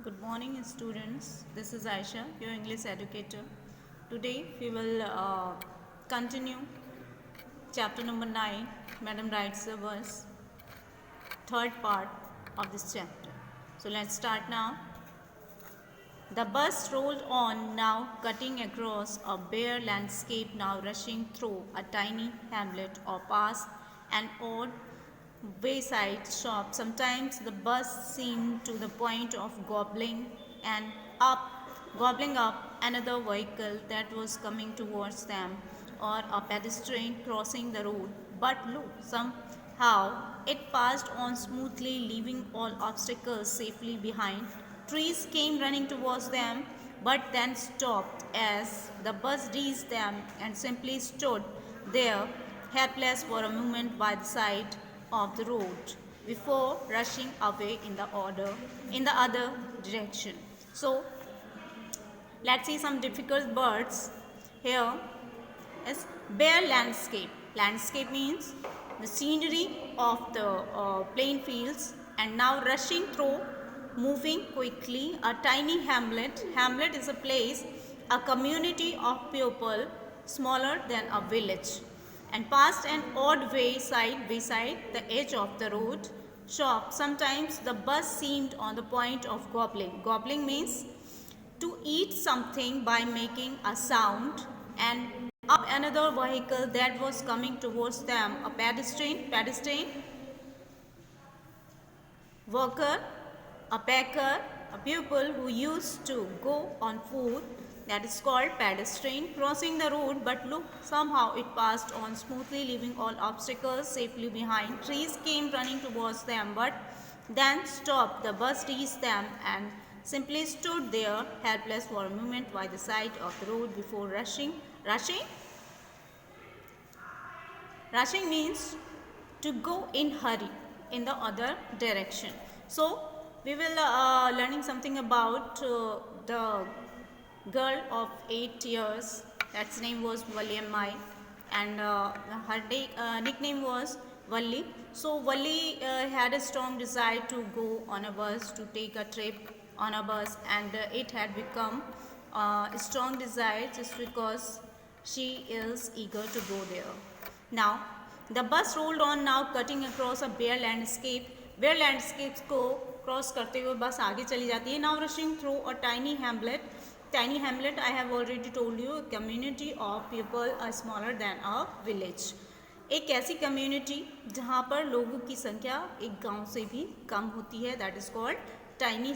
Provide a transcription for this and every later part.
Good morning, students. This is Aisha, your English educator. Today we will continue chapter number 9. Madam writes the verse, third part of this chapter. So let's start now. The bus rolled on, now cutting across a bare landscape, now rushing through a tiny hamlet or past an odd wayside shop. Sometimes the bus seemed to the point of and up, gobbling up another vehicle that was coming towards them, or a pedestrian crossing the road. But look, somehow it passed on smoothly, leaving all obstacles safely behind. Trees came running towards them, but then stopped as the bus reached them and simply stood there, helpless for a moment by the side of the road before rushing away in the other direction. So let's see some difficult words here. Is bare landscape. Landscape means the scenery of the plain fields, and now rushing through, moving quickly, a tiny hamlet. Hamlet is a place, a community of people smaller than a village, and past an odd wayside, the edge of the road, shop. Sometimes the bus seemed on the point of gobbling. Gobbling means to eat something by making a sound, and up another vehicle that was coming towards them, a pedestrian, worker, a packer, a pupil who used to go on foot, that is called pedestrian, crossing the road. But look, somehow it passed on smoothly, leaving all obstacles safely behind. Trees came running towards them, but then stopped. The bus reached them and simply stood there, helpless for a moment by the side of the road before rushing. Rushing means to go in hurry in the other direction. So we will learning something about the girl of 8 years. That's name was Valli Mai, and her nickname was Valli. So Valli had a strong desire to go on a bus, to take a trip on a bus, and it had become a strong desire just because she is eager to go there. Now the bus rolled on, now cutting across a bare landscape. Bare landscapes को cross करते हुए बस आगे चली जाती है. Now rushing through a tiny hamlet. Tiny hamlet, I have already told you, a community of people are smaller than a village. एक ऐसी कम्युनिटी जहाँ पर लोगों की संख्या एक गांव से भी कम होती है, that is called tiny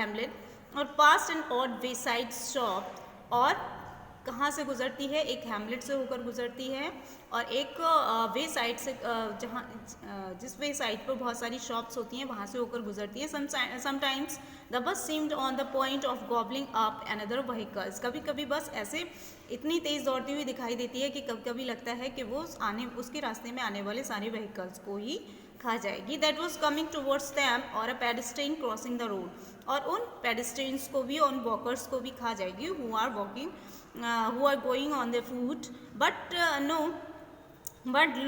hamlet. और past and odd wayside shop, और कहाँ से गुजरती है, एक हैमलेट से होकर गुजरती है, और एक वे साइड से जहाँ जिस वे साइड पर बहुत सारी शॉप्स होती हैं वहाँ से होकर गुजरती है. Sometimes the bus seemed on the point of gobbling up another vehicles. कभी कभी बस ऐसे इतनी तेज़ दौड़ती हुई दिखाई देती है कि कभी कभी लगता है कि वो उसके रास्ते में आने वाले सारे व्हीकल्स को ही खा जाएगी. That was coming towards them, और अ पेडेस्ट्रियन क्रॉसिंग द रोड, और उन पेडेस्ट्रियंस को भी, उन वॉकर्स को भी खा जाएगी who are walking, who are going on their foot. But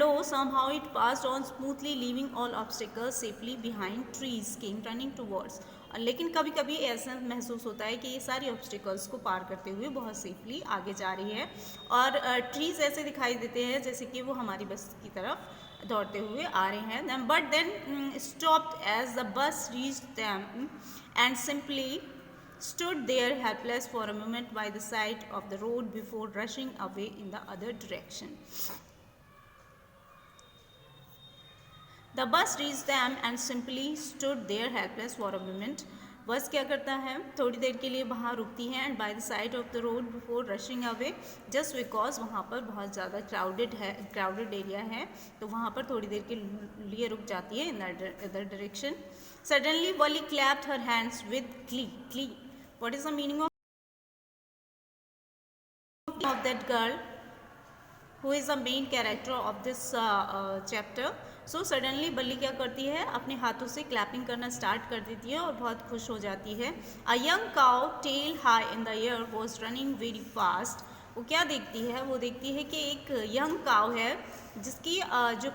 lo, somehow it passed on smoothly, leaving all obstacles safely behind. Trees came running towards. लेकिन कभी कभी ऐसा महसूस होता है कि ये सारी ऑब्स्टिकल्स को पार करते हुए बहुत सेफली आगे जा रही है, और ट्रीज ऐसे दिखाई देते हैं जैसे कि वो हमारी बस की तरफ दौड़ते हुए आ रहे हैं. But then stopped as the bus reached them and simply stood there helpless for a moment by the side of the road before rushing away in the other direction. The bus reached them and simply stood there helpless for a moment. बस क्या करता है, थोड़ी देर के लिए वहाँ रुकती है, and by the side of the road before rushing away, just because वहाँ पर बहुत ज़्यादा क्राउडेड एरिया है, तो वहाँ पर थोड़ी देर के लिए रुक जाती है in other direction. Suddenly Wally clapped her hands with glee. What is the meaning of that girl who is the main character of this chapter? So suddenly बल्ली क्या करती है, अपने हाथों से क्लैपिंग करना स्टार्ट कर देती है और बहुत खुश हो जाती है. A young cow, tail high in the air, was running very fast. वो क्या देखती है, वो देखती है कि एक यंग काव है जिसकी जो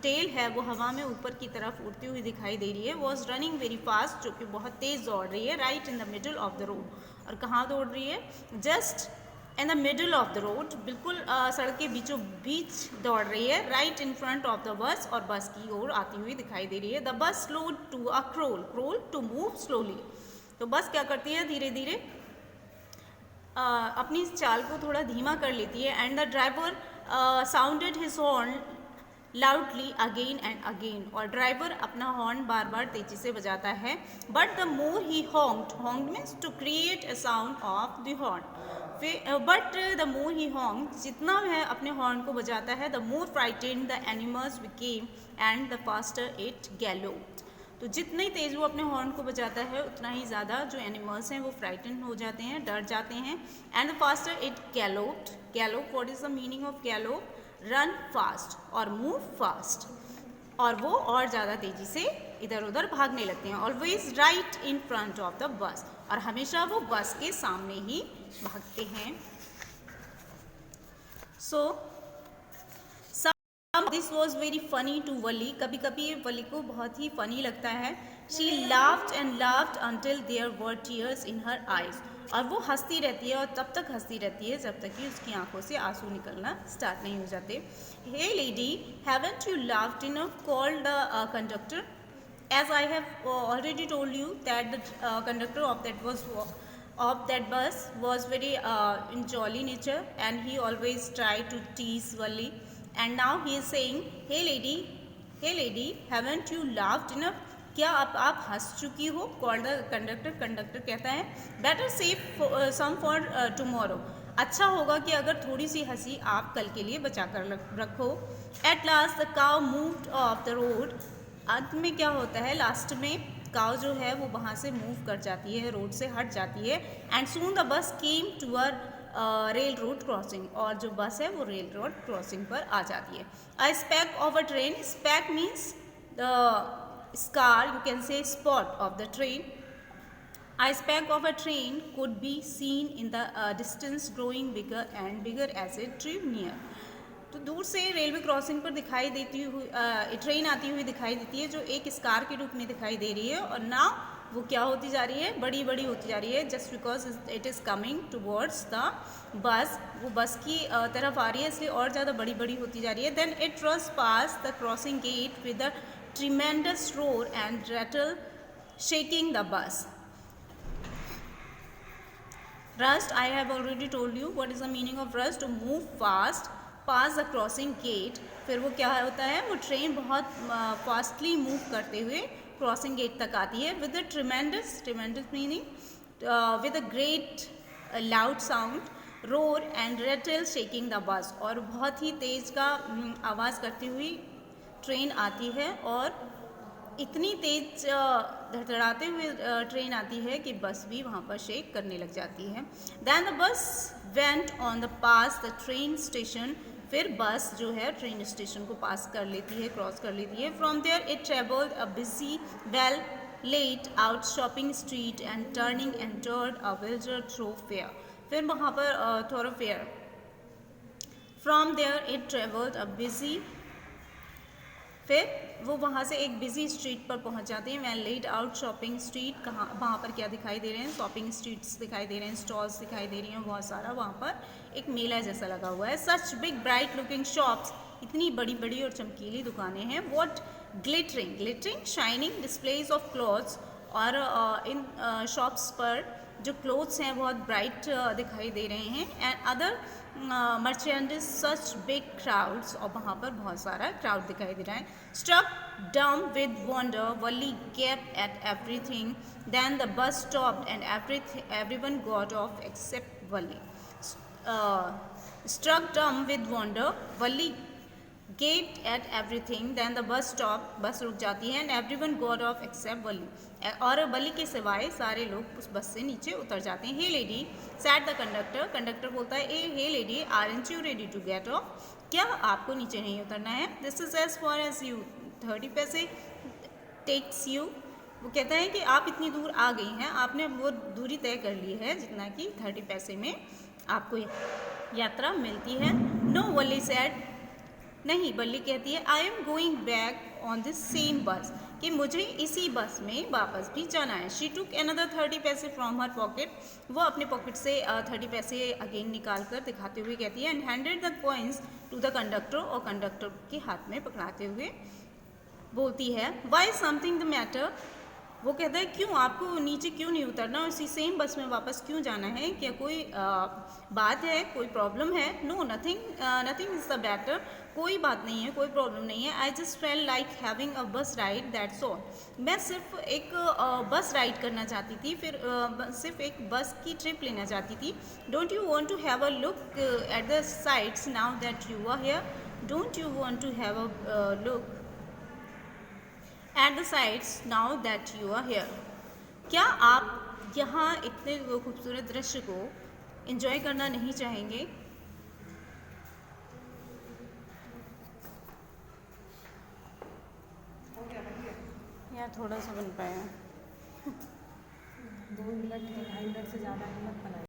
टेल है वो हवा में ऊपर की तरफ उड़ती हुई दिखाई दे रही है। वॉज रनिंग वेरी फास्ट, जो कि बहुत तेज़ दौड़ रही है, right in the middle of the road. और कहाँ दौड़ रही है? Just in the middle of the road, बिल्कुल सड़क के बीचों बीच दौड़ रही है, right in front of the bus, और बस की ओर आती हुई दिखाई दे रही है। The bus slowed to a crawl, crawl to move slowly. तो बस क्या करती है? धीरे धीरे अपनी चाल को थोड़ा धीमा कर लेती है। And the driver sounded his horn loudly again and again, और ड्राइवर अपना हॉर्न बार बार तेजी से बजाता है। But the more he honked, honked means to create a sound of the horn, but the more he honked, जितना वह अपने हॉर्न को बजाता है, the more frightened the animals became and the faster it galloped. तो जितनी तेज वो अपने हॉर्न को बजाता है उतना ही ज़्यादा जो एनिमल्स हैं वो फ्राइटन हो जाते हैं, डर जाते हैं। And the faster it galloped, gallop, what is the meaning of gallop? Run fast और मूव फास्ट, और वो और ज़्यादा तेज़ी से इधर उधर भागने लगते हैं। Always right in front of the bus, और हमेशा वो बस के सामने ही भागते हैं। So this was very funny to Valli, कभी कभी ये वली को बहुत ही फनी लगता है। She laughed and laughed until there were tears in her eyes, और वो हंसती रहती है और तब तक हंसती रहती है जब तक कि उसकी आंखों से आंसू निकलना स्टार्ट नहीं हो जाते। Hey lady, haven't you laughed enough, called the conductor, as I have already told you that the conductor of that bus was very in jolly nature, and he always tried to tease Wally, and now he is saying, hey lady, haven't you laughed enough, क्या आप हंस चुकी हो? Called the conductor, conductor कहता है better save some for tomorrow, अच्छा होगा कि अगर थोड़ी सी हंसी आप कल के लिए बचा कर रखो। At last the cow moved of the road, अंत में क्या होता है? लास्ट में काउ जो है वो वहाँ से मूव कर जाती है, रोड से हट जाती है। And soon the bus came to a rail road crossing, और जो बस है वो रेल रोड क्रॉसिंग पर आ जाती है। A speck of a train, speck means the scar, you can say spot of the train. A speck of a train could be seen in the distance, growing bigger and bigger as it drew near. तो दूर से railway crossing पर दिखाई देती हुई train आती हुई दिखाई देती है, जो एक स्कार के रूप में दिखाई दे रही है, और ना वो क्या होती जा रही है? बड़ी बड़ी होती जा रही है, just because it is coming towards the bus, वो बस की तरफ आ रही है, इसलिए और ज़्यादा बड़ी बड़ी होती जा रही है। Then it rushed past the crossing gate with the tremendous roar and rattle shaking the bus. Rust, I have already told you what is the meaning of rust, to move fast past the crossing gate। फिर वो क्या होता है? वो train बहुत fastly move करते हुए crossing gate तक आती है। With the tremendous, tremendous meaning with a great loud sound, roar and Ratle shaking the bus, और बहुत ही तेज़ का आवाज़ करती हुई ट्रेन आती है, और इतनी तेज धड़धड़ाते हुए ट्रेन आती है कि बस भी वहाँ पर शेक करने लग जाती है। Then the bus went on the pass the train station, फिर बस जो है ट्रेन स्टेशन को पास कर लेती है, क्रॉस कर लेती है। From there it travelled a busy well laid out shopping street and turning entered a विल्जर थ्रोफेयर, फिर वहाँ पर thoroughfare. From there it travelled a busy, फिर वो वहाँ से एक बिजी स्ट्रीट पर पहुँच जाते हैं। When let out shopping street, कहाँ वहाँ पर क्या दिखाई दे रहे हैं? शॉपिंग स्ट्रीट्स दिखाई दे रहे हैं, स्टॉल्स दिखाई दे रही हैं बहुत सारा, वहाँ पर एक मेला जैसा लगा हुआ है। Such big bright looking shops, इतनी बड़ी बड़ी और चमकीली दुकानें हैं। What glittering, glittering shining displays of clothes, और इन शॉप्स पर जो क्लोथ्स हैं बहुत ब्राइट दिखाई दे रहे हैं। And other merchandise such big crowds, और वहाँ पर बहुत सारा क्राउड दिखाई दे रहा है। Struck dumb with wonder, Valli gaped at everything, then the bus stopped and everyone got off except Valli. Struck dumb with wonder, Valli gaped at everything, then the bus stopped, बस रुक जाती है, and everyone got off except वली, और वली के सिवाय सारे लोग उस बस से नीचे उतर जाते हैं। Hey lady said the conductor, conductor बोलता है hey lady aren't you ready to get off, क्या आपको नीचे नहीं उतरना है? This is as far as you, 30 पैसे takes you, वो कहता है कि आप इतनी दूर आ गई हैं, आपने वो दूरी तय कर ली है जितना कि 30 पैसे में आपको यात्रा मिलती है। No, वली said, नहीं, बल्ली कहती है I am going back on the same बस, कि मुझे इसी बस में वापस भी जाना है। शी टुक अनदर 30 पैसे फ्रॉम हर पॉकेट, वो अपने पॉकेट से 30 पैसे अगेन निकाल कर दिखाते हुए कहती है, and handed the coins to the conductor, और कंडक्टर के हाथ में पकड़ाते हुए बोलती है, वाई समथिंग द मैटर, वो कहता है क्यों, आपको नीचे क्यों नहीं उतरना, उसी सेम बस में वापस क्यों जाना है, क्या कोई बात है, कोई प्रॉब्लम है। No, nothing, nothing is the matter, कोई बात नहीं है, कोई प्रॉब्लम नहीं है। I just felt like having a bus ride, that's all, मैं सिर्फ एक बस राइड करना चाहती थी, फिर सिर्फ एक बस की ट्रिप लेना चाहती थी। Don't you want to have a look at the sights now that you are here, don't you want to have a look at the sights now that you are here, क्या आप यहाँ इतने खूबसूरत दृश्य को एंजॉय करना नहीं चाहेंगे। यार थोड़ा सा बन पाया 2 मिनट 2.5 मिनट से ज़्यादा मत बनाइए।